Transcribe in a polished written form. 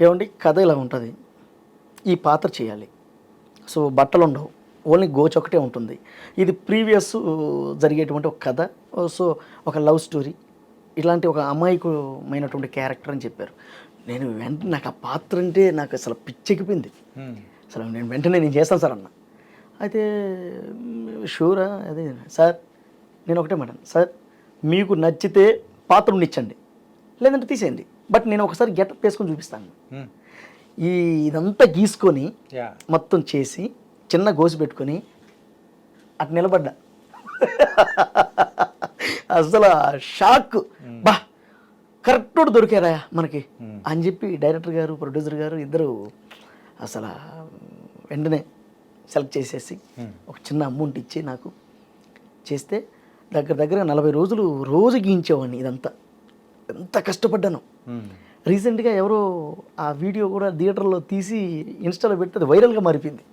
ఏమండి కథ ఇలా ఉంటుంది, ఈ పాత్ర చేయాలి. సో బట్టలు ఉండవు, ఓన్లీ గోచ్ ఒకటే ఉంటుంది. ఇది ప్రీవియస్ జరిగేటువంటి ఒక కథ. సో ఒక లవ్ స్టోరీ, ఇలాంటి ఒక అమాయకమైనటువంటి క్యారెక్టర్ అని చెప్పారు. నేను వెంటనే నాకు ఆ పాత్ర అంటే నాకు అసలు పిచ్చెక్కిపోయింది. అసలు నేను చేస్తాను సార్ అన్న. అయితే షూరా అదే సార్, నేను ఒకటే మాట సార్, మీకు నచ్చితే పాత్ర ఉండిచ్చండి, లేదంటే తీసేయండి, బట్ నేను ఒకసారి గెటప్ వేసుకొని చూపిస్తాను. ఇదంతా గీసుకొని మొత్తం చేసి చిన్న గోసి పెట్టుకొని అటు నిలబడ్డా. అసలు షాక్, బా కరెక్ట్ దొరికారా మనకి అని చెప్పి డైరెక్టర్ గారు ప్రొడ్యూసర్ గారు ఇద్దరు అసలు వెంటనే సెలెక్ట్ చేసేసి ఒక చిన్న అమౌంట్ ఇచ్చి నాకు చేస్తే దగ్గర 40 రోజులు రోజు గీయించేవాడిని. ఇదంతా ఎంత కష్టపడ్డాను. రీసెంట్గా ఎవరో ఆ వీడియో కూడా థియేటర్లో తీసి ఇన్స్టాలో పెడితే అది వైరల్గా మారిపోయింది.